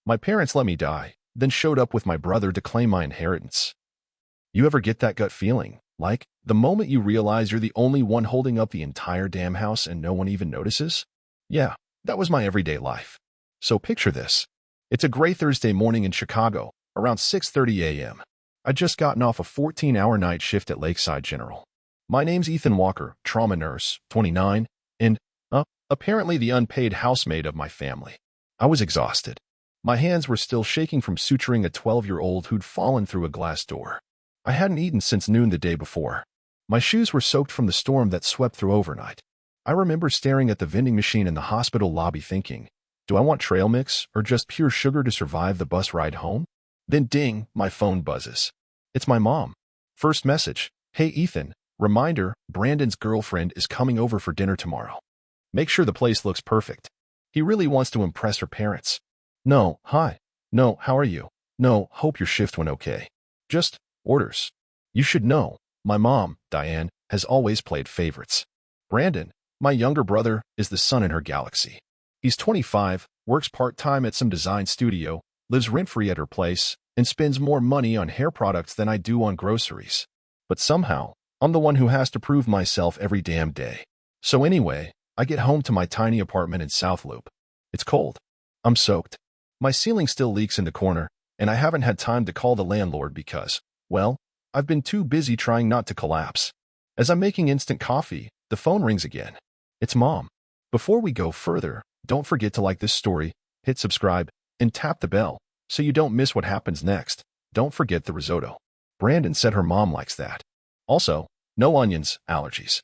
My parents let me die, then showed up with my brother to claim my inheritance. You ever get that gut feeling? Like, the moment you realize you're the only one holding up the entire damn house and no one even notices? Yeah, that was my everyday life. So picture this. It's a gray Thursday morning in Chicago, around 6:30 a.m. I'd just gotten off a 14-hour night shift at Lakeside General. My name's Ethan Walker, trauma nurse, 29, and, apparently the unpaid housemaid of my family. I was exhausted. My hands were still shaking from suturing a 12-year-old who'd fallen through a glass door. I hadn't eaten since noon the day before. My shoes were soaked from the storm that swept through overnight. I remember staring at the vending machine in the hospital lobby thinking, do I want trail mix or just pure sugar to survive the bus ride home? Then ding, my phone buzzes. It's my mom. First message, hey Ethan, reminder, Brandon's girlfriend is coming over for dinner tomorrow. Make sure the place looks perfect. He really wants to impress her parents. No, hi. No, how are you? No, hope your shift went okay. Just orders. You should know, my mom, Diane, has always played favorites. Brandon, my younger brother, is the sun in her galaxy. He's 25, works part-time at some design studio, lives rent-free at her place, and spends more money on hair products than I do on groceries. But somehow, I'm the one who has to prove myself every damn day. So anyway, I get home to my tiny apartment in South Loop. It's cold. I'm soaked. My ceiling still leaks in the corner, and I haven't had time to call the landlord because, well, I've been too busy trying not to collapse. As I'm making instant coffee, the phone rings again. It's Mom. Before we go further, don't forget to like this story, hit subscribe, and tap the bell so you don't miss what happens next. Don't forget the risotto. Brandon said her mom likes that. Also, no onions, allergies.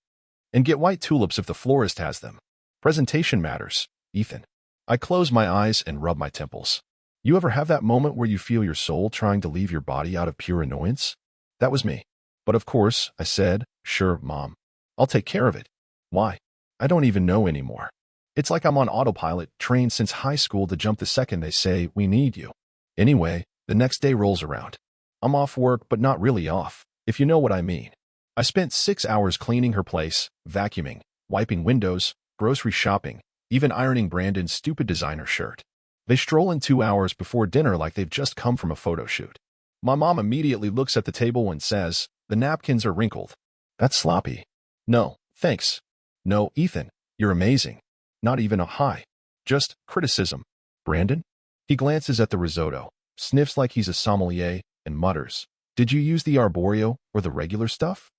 And get white tulips if the florist has them. Presentation matters, Ethan. I close my eyes and rub my temples. You ever have that moment where you feel your soul trying to leave your body out of pure annoyance? That was me. But of course, I said, sure, Mom. I'll take care of it. Why? I don't even know anymore. It's like I'm on autopilot, trained since high school to jump the second they say, we need you. Anyway, the next day rolls around. I'm off work, but not really off, if you know what I mean. I spent 6 hours cleaning her place, vacuuming, wiping windows, grocery shopping, even ironing Brandon's stupid designer shirt. They stroll in 2 hours before dinner like they've just come from a photo shoot. My mom immediately looks at the table and says, the napkins are wrinkled. That's sloppy. No, thanks. No, Ethan, you're amazing. Not even a hi. Just criticism. Brandon? He glances at the risotto, sniffs like he's a sommelier, and mutters, did you use the arborio or the regular stuff?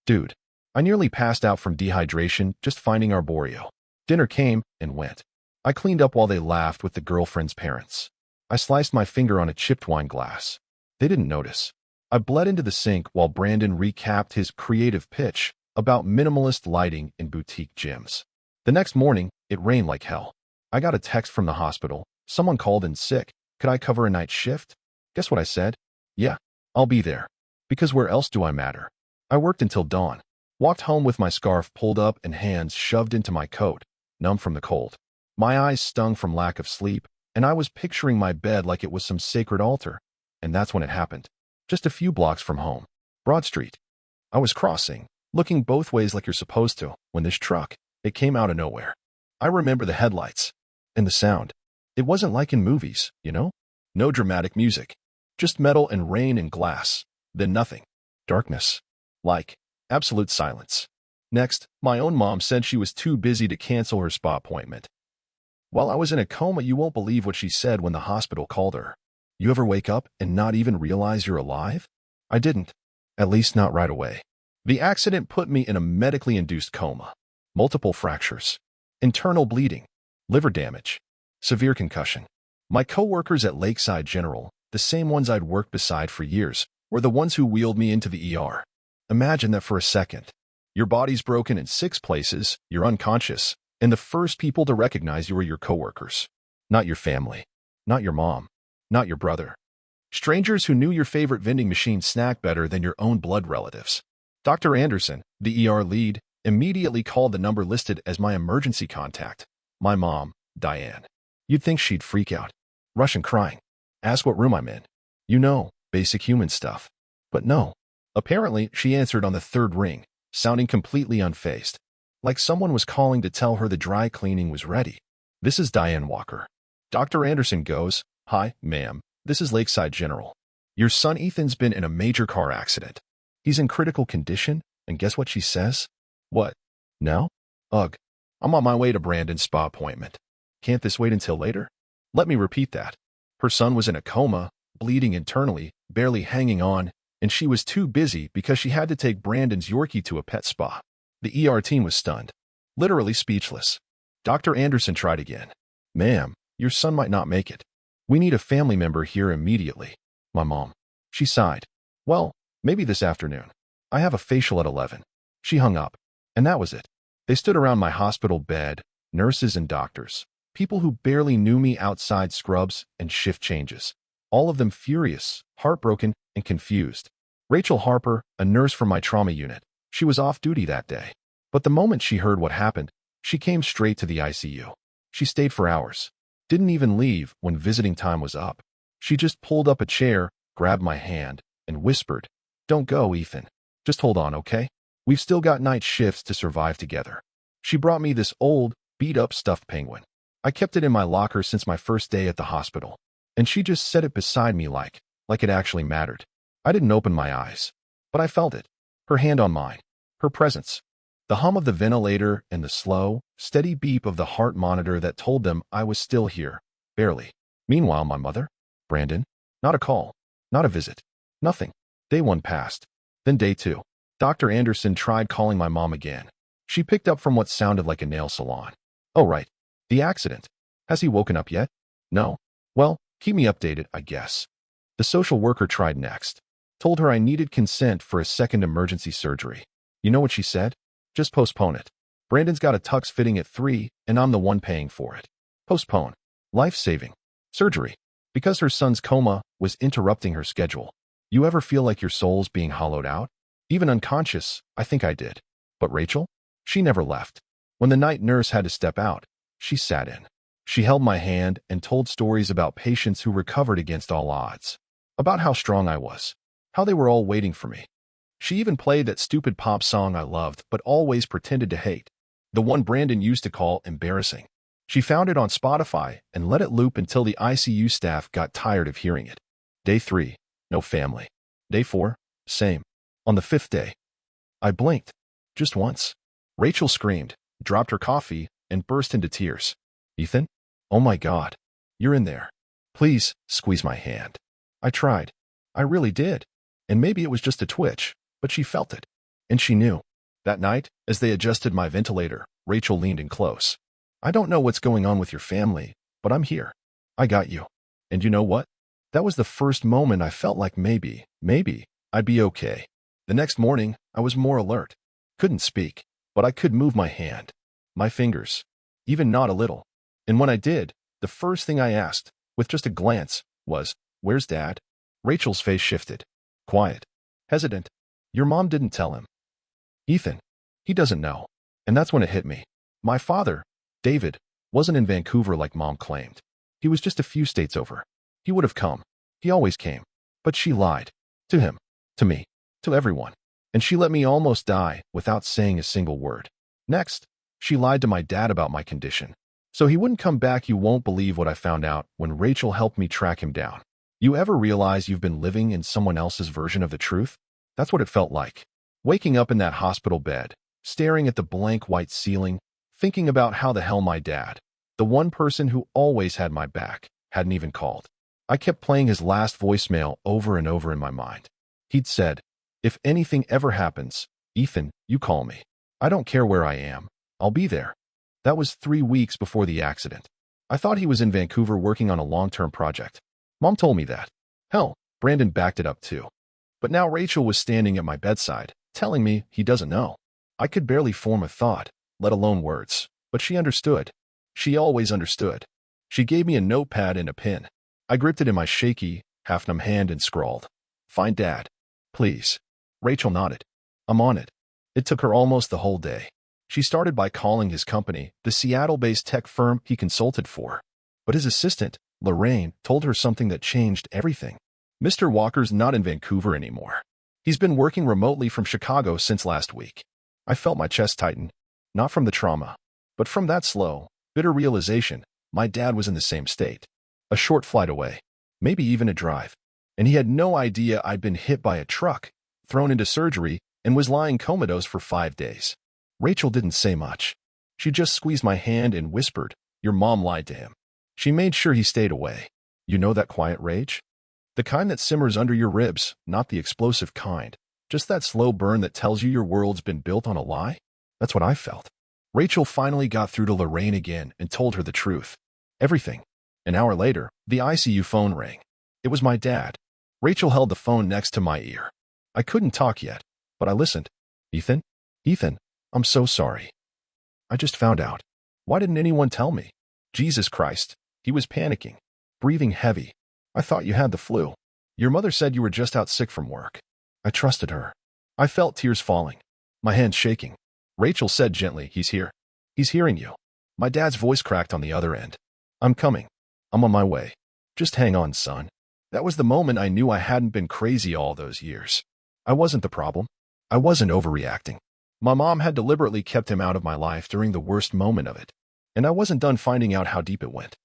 Dude, I nearly passed out from dehydration just finding arborio. Dinner came and went. I cleaned up while they laughed with the girlfriend's parents. I sliced my finger on a chipped wine glass. They didn't notice. I bled into the sink while Brandon recapped his creative pitch about minimalist lighting in boutique gyms. The next morning, it rained like hell. I got a text from the hospital. Someone called in sick. Could I cover a night shift? Guess what I said? Yeah, I'll be there. Because where else do I matter? I worked until dawn. Walked home with my scarf pulled up and hands shoved into my coat, numb from the cold. My eyes stung from lack of sleep, and I was picturing my bed like it was some sacred altar. And that's when it happened. Just a few blocks from home. Broad Street. I was crossing, looking both ways like you're supposed to, when this truck, it came out of nowhere. I remember the headlights. And the sound. It wasn't like in movies, you know? No dramatic music. Just metal and rain and glass. Then nothing. Darkness. Like, absolute silence. Next, my own mom said she was too busy to cancel her spa appointment. While I was in a coma, you won't believe what she said when the hospital called her. You ever wake up and not even realize you're alive? I didn't. At least not right away. The accident put me in a medically induced coma. Multiple fractures. Internal bleeding. Liver damage. Severe concussion. My coworkers at Lakeside General, the same ones I'd worked beside for years, were the ones who wheeled me into the ER. Imagine that for a second. Your body's broken in 6 places, you're unconscious, and the first people to recognize you are your coworkers. Not your family. Not your mom. Not your brother. Strangers who knew your favorite vending machine snack better than your own blood relatives. Dr. Anderson, the ER lead, immediately called the number listed as my emergency contact. My mom, Diane. You'd think she'd freak out. Rush and crying. Ask what room I'm in. You know, basic human stuff. But no. Apparently, she answered on the 3rd ring, sounding completely unfazed. Like someone was calling to tell her the dry cleaning was ready. This is Diane Walker. Dr. Anderson goes, Hi, ma'am. This is Lakeside General. Your son Ethan's been in a major car accident. He's in critical condition, and guess what she says? What? No? Ugh. I'm on my way to Brandon's spa appointment. Can't this wait until later? Let me repeat that. Her son was in a coma, bleeding internally, barely hanging on, and she was too busy because she had to take Brandon's Yorkie to a pet spa. The ER team was stunned. Literally speechless. Dr. Anderson tried again. Ma'am, your son might not make it. We need a family member here immediately. My mom. She sighed. Well, maybe this afternoon. I have a facial at 11. She hung up. And that was it. They stood around my hospital bed, nurses and doctors, people who barely knew me outside scrubs and shift changes. All of them furious, heartbroken, and confused. Rachel Harper, a nurse from my trauma unit. She was off duty that day. But the moment she heard what happened, she came straight to the ICU. She stayed for hours. Didn't even leave when visiting time was up. She just pulled up a chair, grabbed my hand, and whispered, Don't go, Ethan. Just hold on, okay? We've still got night shifts to survive together. She brought me this old, beat-up stuffed penguin. I kept it in my locker since my first day at the hospital. And she just set it beside me like it actually mattered. I didn't open my eyes, but I felt it. Her hand on mine. Her presence. The hum of the ventilator and the slow, steady beep of the heart monitor that told them I was still here. Barely. Meanwhile, my mother? Brandon? Not a call. Not a visit. Nothing. Day 1 passed. Then day 2. Dr. Anderson tried calling my mom again. She picked up from what sounded like a nail salon. Oh, right. The accident. Has he woken up yet? No. Well, keep me updated, I guess. The social worker tried next. Told her I needed consent for a second emergency surgery. You know what she said? Just postpone it. Brandon's got a tux fitting at 3, and I'm the one paying for it. Postpone. Life-saving. Surgery. Because her son's coma was interrupting her schedule. You ever feel like your soul's being hollowed out? Even unconscious, I think I did. But Rachel? She never left. When the night nurse had to step out, she sat in. She held my hand and told stories about patients who recovered against all odds. About how strong I was. How they were all waiting for me. She even played that stupid pop song I loved but always pretended to hate. The one Brandon used to call embarrassing. She found it on Spotify and let it loop until the ICU staff got tired of hearing it. Day 3. No family. Day 4. Same. On the 5th day. I blinked. Just once. Rachel screamed, dropped her coffee, and burst into tears. Ethan? Oh my God. You're in there. Please, squeeze my hand. I tried. I really did. And maybe it was just a twitch, but she felt it. And she knew. That night, as they adjusted my ventilator, Rachel leaned in close. I don't know what's going on with your family, but I'm here. I got you. And you know what? That was the first moment I felt like maybe, I'd be okay. The next morning, I was more alert. Couldn't speak, but I could move my hand. My fingers. Even not a little. And when I did, the first thing I asked, with just a glance, was, Where's Dad? Rachel's face shifted. Quiet. Hesitant. Your mom didn't tell him. Ethan. He doesn't know. And that's when it hit me. My father, David, wasn't in Vancouver like Mom claimed. He was just a few states over. He would have come. He always came. But she lied. To him. To me. To everyone. And she let me almost die without saying a single word. Next, she lied to my dad about my condition. So he wouldn't come back. You won't believe what I found out when Rachel helped me track him down. You ever realize you've been living in someone else's version of the truth? That's what it felt like. Waking up in that hospital bed, staring at the blank white ceiling, thinking about how the hell my dad, the one person who always had my back, hadn't even called. I kept playing his last voicemail over and over in my mind. He'd said, If anything ever happens, Ethan, you call me. I don't care where I am. I'll be there. That was 3 weeks before the accident. I thought he was in Vancouver working on a long-term project. Mom told me that. Hell, Brandon backed it up too. But now Rachel was standing at my bedside, telling me he doesn't know. I could barely form a thought, let alone words. But she understood. She always understood. She gave me a notepad and a pen. I gripped it in my shaky, half-numb hand and scrawled, Find Dad. Please. Rachel nodded. I'm on it. It took her almost the whole day. She started by calling his company, the Seattle-based tech firm he consulted for. But his assistant, Lorraine, told her something that changed everything. Mr. Walker's not in Vancouver anymore. He's been working remotely from Chicago since last week. I felt my chest tighten, not from the trauma, but from that slow, bitter realization my dad was in the same state. a short flight away, maybe even a drive. And he had no idea I'd been hit by a truck, thrown into surgery, and was lying comatose for 5 days. Rachel didn't say much. She just squeezed my hand and whispered, "Your mom lied to him." She made sure he stayed away. You know that quiet rage? The kind that simmers under your ribs, not the explosive kind. Just that slow burn that tells you your world's been built on a lie? That's what I felt. Rachel finally got through to Lorraine again and told her the truth. Everything. An hour later, the ICU phone rang. It was my dad. Rachel held the phone next to my ear. I couldn't talk yet, but I listened. "Ethan? Ethan, I'm so sorry. I just found out. Why didn't anyone tell me?" Jesus Christ. He was panicking, breathing heavy. "I thought you had the flu. Your mother said you were just out sick from work." I trusted her. I felt tears falling, my hands shaking. Rachel said gently, "He's here. He's hearing you." My dad's voice cracked on the other end. "I'm coming. I'm on my way. Just hang on, son." That was the moment I knew I hadn't been crazy all those years. I wasn't the problem. I wasn't overreacting. My mom had deliberately kept him out of my life during the worst moment of it, and I wasn't done finding out how deep it went.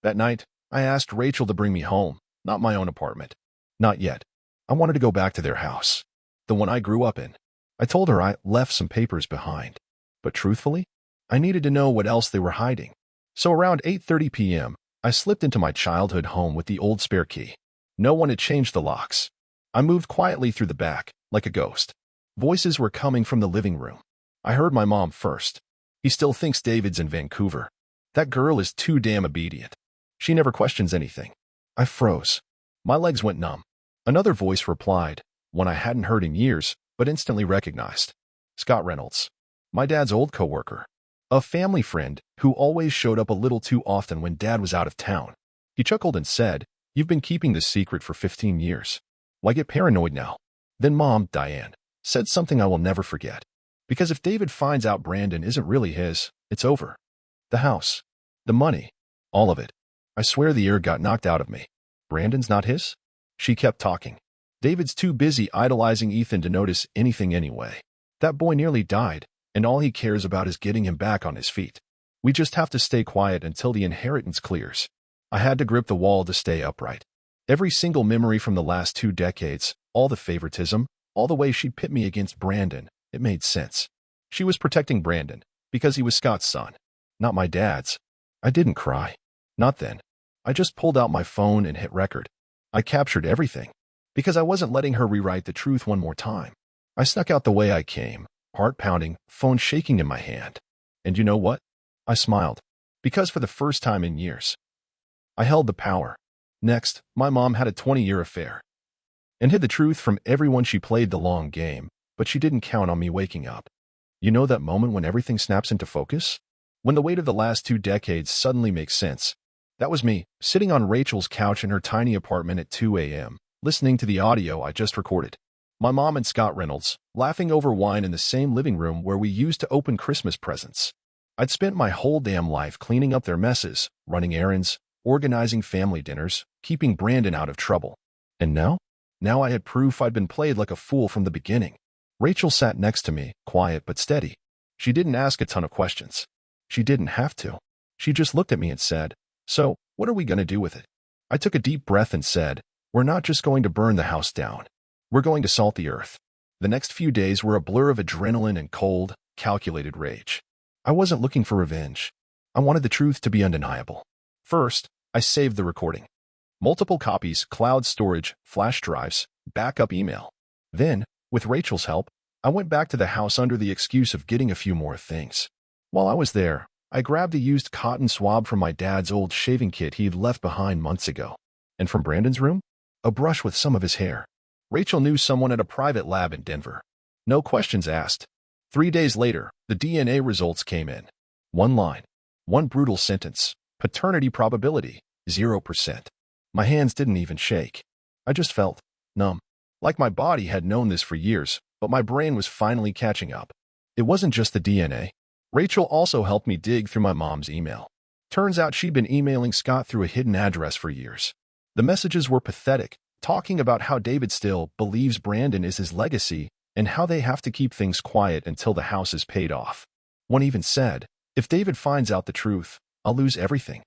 That night, I asked Rachel to bring me home, not my own apartment. Not yet. I wanted to go back to their house, the one I grew up in. I told her I left some papers behind, but truthfully, I needed to know what else they were hiding. So around 8:30 p.m., I slipped into my childhood home with the old spare key. No one had changed the locks. I moved quietly through the back, like a ghost. Voices were coming from the living room. I heard my mom first. "He still thinks David's in Vancouver. That girl is too damn obedient. She never questions anything." I froze. My legs went numb. Another voice replied, one I hadn't heard in years, but instantly recognized. Scott Reynolds, my dad's old coworker. A family friend who always showed up a little too often when Dad was out of town. He chuckled and said, "You've been keeping this secret for 15 years. Why get paranoid now?" Then Mom, Diane, said something I will never forget. "Because if David finds out Brandon isn't really his, it's over. The house, the money, all of it." I swear the air got knocked out of me. "Brandon's not his?" She kept talking. "David's too busy idolizing Ethan to notice anything anyway. That boy nearly died, and all he cares about is getting him back on his feet. We just have to stay quiet until the inheritance clears." I had to grip the wall to stay upright. Every single memory from the last 2 decades, all the favoritism, all the way she pit me against Brandon, it made sense. She was protecting Brandon because he was Scott's son, not my dad's. I didn't cry. Not then. I just pulled out my phone and hit record. I captured everything because I wasn't letting her rewrite the truth one more time. I snuck out the way I came, heart pounding, phone shaking in my hand. And you know what? I smiled, because for the first time in years, I held the power. Next, my mom had a 20-year affair and hid the truth from everyone. She played the long game, but she didn't count on me waking up. You know that moment when everything snaps into focus? When the weight of the last 2 decades suddenly makes sense? That was me, sitting on Rachel's couch in her tiny apartment at 2 a.m., listening to the audio I just recorded. My mom and Scott Reynolds, laughing over wine in the same living room where we used to open Christmas presents. I'd spent my whole damn life cleaning up their messes, running errands, organizing family dinners, keeping Brandon out of trouble. And now? Now I had proof I'd been played like a fool from the beginning. Rachel sat next to me, quiet but steady. She didn't ask a ton of questions. She didn't have to. She just looked at me and said, "So, what are we going to do with it?" I took a deep breath and said, "We're not just going to burn the house down. We're going to salt the earth." The next few days were a blur of adrenaline and cold, calculated rage. I wasn't looking for revenge. I wanted the truth to be undeniable. First, I saved the recording. Multiple copies, cloud storage, flash drives, backup email. Then, with Rachel's help, I went back to the house under the excuse of getting a few more things. While I was there, I grabbed a used cotton swab from my dad's old shaving kit he'd left behind months ago. And from Brandon's room, a brush with some of his hair. Rachel knew someone at a private lab in Denver. No questions asked. 3 days later, the DNA results came in. One line. One brutal sentence. Paternity probability, 0%. My hands didn't even shake. I just felt numb. Like my body had known this for years, but my brain was finally catching up. It wasn't just the DNA. Rachel also helped me dig through my mom's email. Turns out she'd been emailing Scott through a hidden address for years. The messages were pathetic, talking about how David still believes Brandon is his legacy and how they have to keep things quiet until the house is paid off. One even said, "If David finds out the truth, I'll lose everything."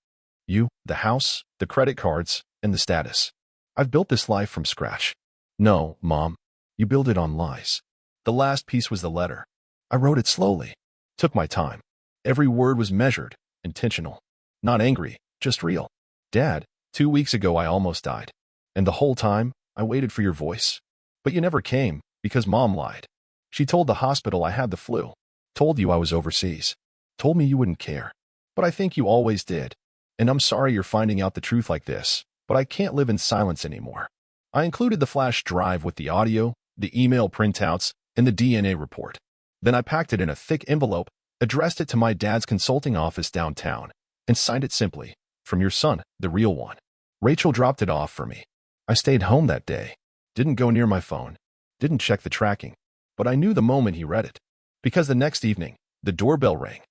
You, the house, the credit cards, and the status. I've built this life from scratch. No, Mom. You build it on lies. The last piece was the letter. I wrote it slowly. Took my time. Every word was measured, intentional. Not angry, just real. Dad, 2 weeks ago I almost died. And the whole time, I waited for your voice. But you never came, because Mom lied. She told the hospital I had the flu. Told you I was overseas. Told me you wouldn't care. But I think you always did. And I'm sorry you're finding out the truth like this, but I can't live in silence anymore. I included the flash drive with the audio, the email printouts, and the DNA report. Then I packed it in a thick envelope, addressed it to my dad's consulting office downtown, and signed it simply, "From your son, the real one." Rachel dropped it off for me. I stayed home that day. Didn't go near my phone. Didn't check the tracking. But I knew the moment he read it. Because the next evening, the doorbell rang.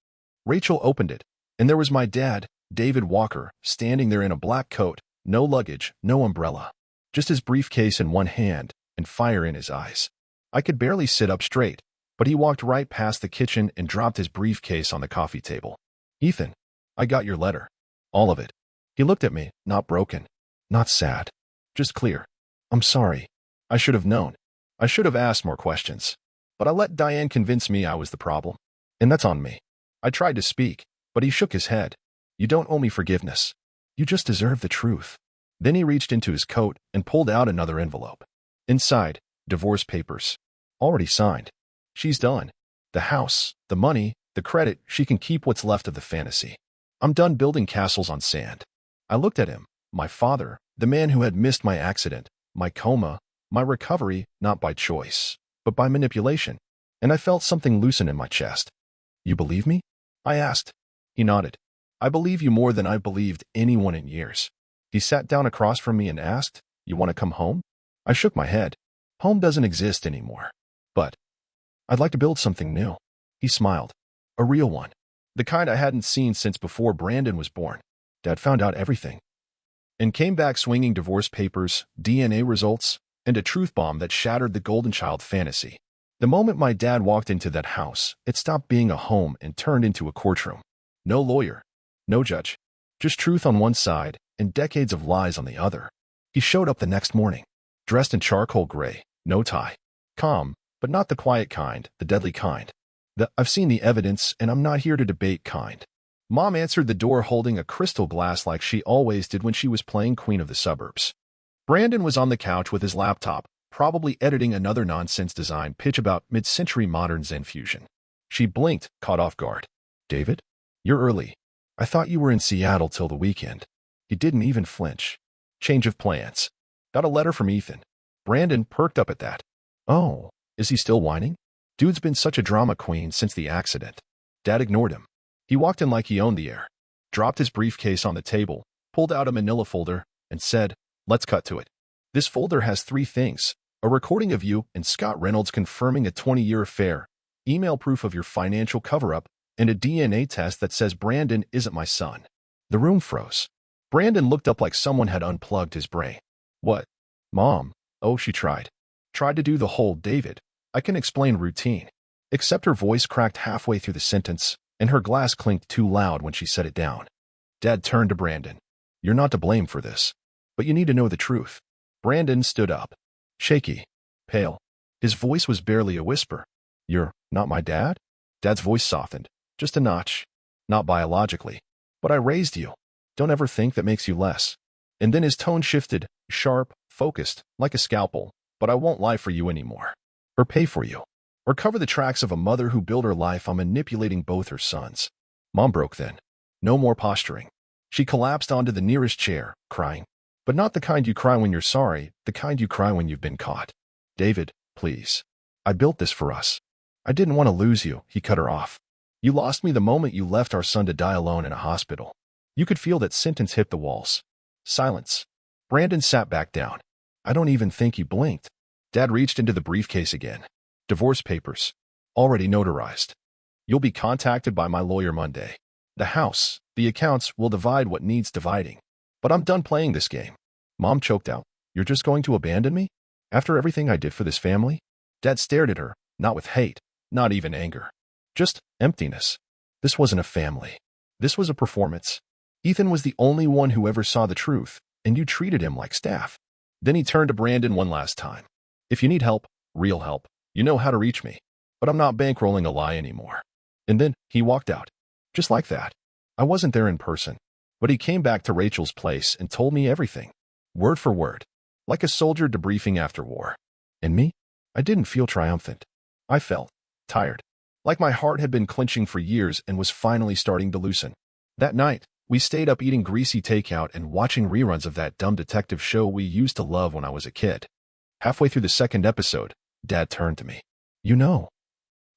Rachel opened it, and there was my dad, David Walker, standing there in a black coat, no luggage, no umbrella. Just his briefcase in one hand and fire in his eyes. I could barely sit up straight, but he walked right past the kitchen and dropped his briefcase on the coffee table. "Ethan, I got your letter. All of it." He looked at me, not broken, not sad, just clear. "I'm sorry. I should have known. I should have asked more questions. But I let Diane convince me I was the problem. And that's on me." I tried to speak, but he shook his head. "You don't owe me forgiveness. You just deserve the truth." Then he reached into his coat and pulled out another envelope. Inside, divorce papers. Already signed. She's done. The house, the money, the credit, she can keep what's left of the fantasy. I'm done building castles on sand. I looked at him, my father, the man who had missed my accident, my coma, my recovery, not by choice, but by manipulation, and I felt something loosen in my chest. "You believe me?" I asked. He nodded. "I believe you more than I've believed anyone in years." He sat down across from me and asked, "You want to come home?" I shook my head. Home doesn't exist anymore. But I'd like to build something new. He smiled. A real one. The kind I hadn't seen since before Brandon was born. Dad found out everything. And came back swinging divorce papers, DNA results, and a truth bomb that shattered the golden child fantasy. The moment my dad walked into that house, it stopped being a home and turned into a courtroom. No lawyer. No judge. Just truth on one side and decades of lies on the other. He showed up the next morning, dressed in charcoal gray, no tie. Calm, but not the quiet kind, the deadly kind. The "I've seen the evidence and I'm not here to debate" kind. Mom answered the door holding a crystal glass like she always did when she was playing Queen of the Suburbs. Brandon was on the couch with his laptop, probably editing another nonsense design pitch about mid-century modern Zen fusion. She blinked, caught off guard. "David? You're early. I thought you were in Seattle till the weekend." He didn't even flinch. Change of plans. Got a letter from Ethan. Brandon perked up at that. "Oh, is he still whining? Dude's been such a drama queen since the accident." Dad ignored him. He walked in like he owned the air, dropped his briefcase on the table, pulled out a manila folder, and said, "Let's cut to it. This folder has 3 things. A recording of you and Scott Reynolds confirming a 20-year affair, email proof of your financial cover-up, and a DNA test that says Brandon isn't my son." The room froze. Brandon looked up like someone had unplugged his brain. "What? Mom?" "Oh," she tried. Tried to do the whole "David, I can explain" routine. Except her voice cracked halfway through the sentence, and her glass clinked too loud when she set it down. Dad turned to Brandon. "You're not to blame for this, but you need to know the truth." Brandon stood up. Shaky. Pale. His voice was barely a whisper. "You're not my dad?" Dad's voice softened. "Just a notch. Not biologically. But I raised you. Don't ever think that makes you less." And then his tone shifted, sharp, focused, like a scalpel. "But I won't lie for you anymore. Or pay for you. Or cover the tracks of a mother who built her life on manipulating both her sons." Mom broke then. No more posturing. She collapsed onto the nearest chair, crying. But not the kind you cry when you're sorry, the kind you cry when you've been caught. "David, please. I built this for us. I didn't want to lose you," he cut her off. "You lost me the moment you left our son to die alone in a hospital." You could feel that sentence hit the walls. Silence. Brandon sat back down. I don't even think he blinked. Dad reached into the briefcase again. Divorce papers. Already notarized. "You'll be contacted by my lawyer Monday. The house, the accounts will divide what needs dividing. But I'm done playing this game." Mom choked out. "You're just going to abandon me? After everything I did for this family?" Dad stared at her, not with hate, not even anger. Just emptiness. This wasn't a family. This was a performance. Ethan was the only one who ever saw the truth, and you treated him like staff. Then he turned to Brandon one last time. If you need help, real help, you know how to reach me. But I'm not bankrolling a lie anymore. And then he walked out. Just like that. I wasn't there in person, but he came back to Rachel's place and told me everything. Word for word. Like a soldier debriefing after war. And me? I didn't feel triumphant. I felt tired. Like my heart had been clenching for years and was finally starting to loosen. That night, we stayed up eating greasy takeout and watching reruns of that dumb detective show we used to love when I was a kid. Halfway through the second episode, Dad turned to me. You know,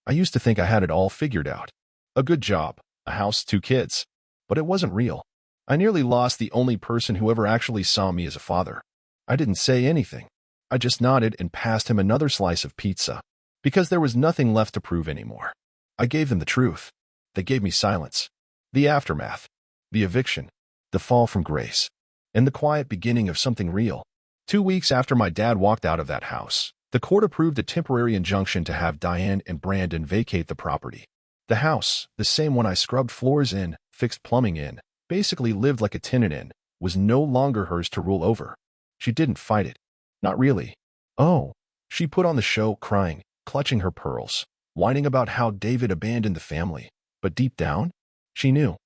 I used to think I had it all figured out. A good job, a house, 2 kids. But it wasn't real. I nearly lost the only person who ever actually saw me as a father. I didn't say anything. I just nodded and passed him another slice of pizza, because there was nothing left to prove anymore. I gave them the truth. They gave me silence. The aftermath. The eviction. The fall from grace. And the quiet beginning of something real. 2 weeks after my dad walked out of that house, the court approved a temporary injunction to have Diane and Brandon vacate the property. The house, the same one I scrubbed floors in, fixed plumbing in, basically lived like a tenant in, was no longer hers to rule over. She didn't fight it. Not really. Oh, she put on the show, crying, clutching her pearls, whining about how David abandoned the family. But deep down, she knew.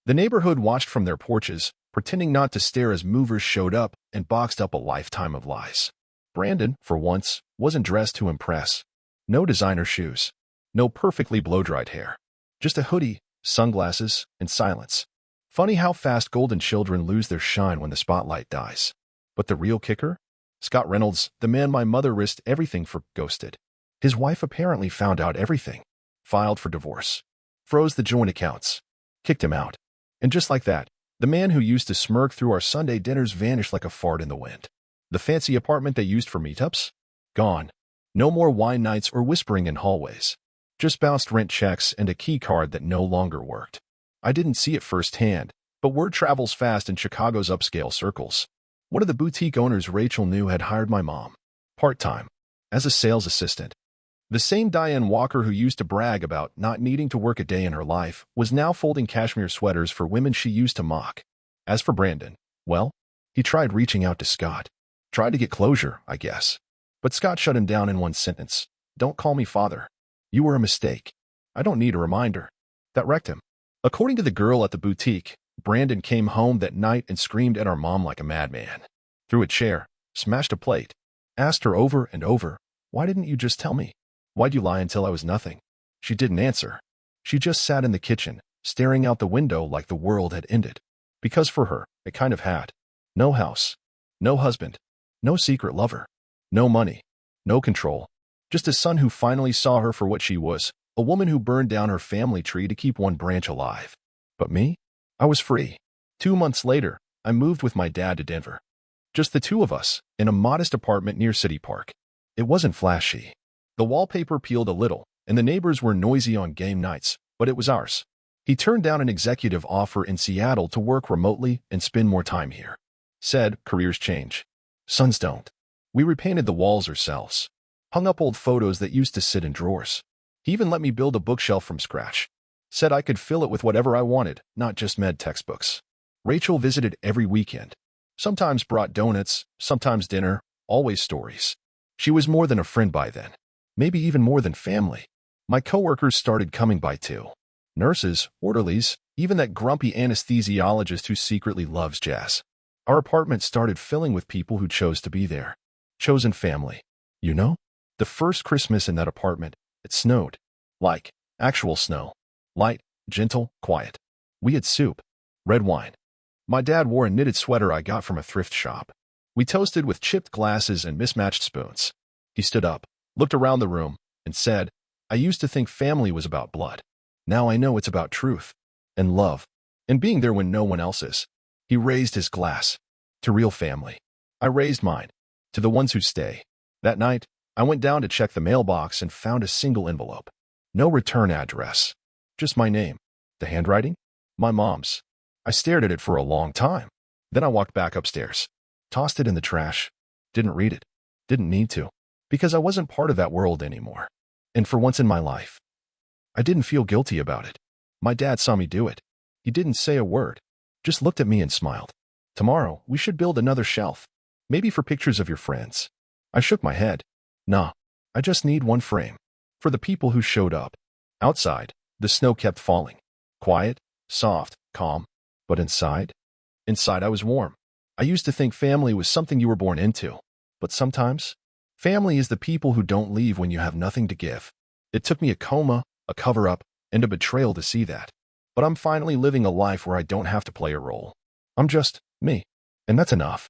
The neighborhood watched from their porches, pretending not to stare as movers showed up and boxed up a lifetime of lies. Brandon, for once, wasn't dressed to impress. No designer shoes. No perfectly blow-dried hair. Just a hoodie, sunglasses, and silence. Funny how fast golden children lose their shine when the spotlight dies. But the real kicker? Scott Reynolds, the man my mother risked everything for, ghosted. His wife apparently found out everything. Filed for divorce. Froze the joint accounts. Kicked him out. And just like that, the man who used to smirk through our Sunday dinners vanished like a fart in the wind. The fancy apartment they used for meetups? Gone. No more wine nights or whispering in hallways. Just bounced rent checks and a key card that no longer worked. I didn't see it firsthand, but word travels fast in Chicago's upscale circles. One of the boutique owners Rachel knew had hired my mom, part-time, as a sales assistant. The same Diane Walker who used to brag about not needing to work a day in her life was now folding cashmere sweaters for women she used to mock. As for Brandon, well, he tried reaching out to Scott. Tried to get closure, I guess. But Scott shut him down in one sentence. Don't call me father. You were a mistake. I don't need a reminder. That wrecked him. According to the girl at the boutique, Brandon came home that night and screamed at our mom like a madman. Threw a chair, smashed a plate, asked her over and over, why didn't you just tell me? Why'd you lie until I was nothing? She didn't answer. She just sat in the kitchen, staring out the window like the world had ended. Because for her, it kind of had. No house. No husband. No secret lover. No money. No control. Just a son who finally saw her for what she was, a woman who burned down her family tree to keep one branch alive. But me? I was free. 2 months later, I moved with my dad to Denver. Just the two of us, in a modest apartment near City Park. It wasn't flashy. The wallpaper peeled a little, and the neighbors were noisy on game nights, but it was ours. He turned down an executive offer in Seattle to work remotely and spend more time here. Said, careers change. Sons don't. We repainted the walls ourselves. Hung up old photos that used to sit in drawers. He even let me build a bookshelf from scratch. Said I could fill it with whatever I wanted, not just med textbooks. Rachel visited every weekend. Sometimes brought donuts, sometimes dinner, always stories. She was more than a friend by then. Maybe even more than family. My coworkers started coming by too. Nurses, orderlies, even that grumpy anesthesiologist who secretly loves jazz. Our apartment started filling with people who chose to be there. Chosen family. You know? The first Christmas in that apartment, it snowed. Like, actual snow. Light, gentle, quiet. We had soup. Red wine. My dad wore a knitted sweater I got from a thrift shop. We toasted with chipped glasses and mismatched spoons. He stood up, looked around the room, and said, I used to think family was about blood. Now I know it's about truth. And love. And being there when no one else is. He raised his glass. To real family. I raised mine. To the ones who stay. That night, I went down to check the mailbox and found a single envelope. No return address. Just my name. The handwriting? My mom's. I stared at it for a long time. Then I walked back upstairs. Tossed it in the trash. Didn't read it. Didn't need to. Because I wasn't part of that world anymore. And for once in my life, I didn't feel guilty about it. My dad saw me do it. He didn't say a word. just looked at me and smiled. Tomorrow, we should build another shelf. Maybe for pictures of your friends. I shook my head. Nah, I just need one frame. For the people who showed up. Outside, the snow kept falling. Quiet, soft, calm. But inside? Inside I was warm. I used to think family was something you were born into. But sometimes, family is the people who don't leave when you have nothing to give. It took me a coma, a cover-up, and a betrayal to see that. But I'm finally living a life where I don't have to play a role. I'm just me. And that's enough.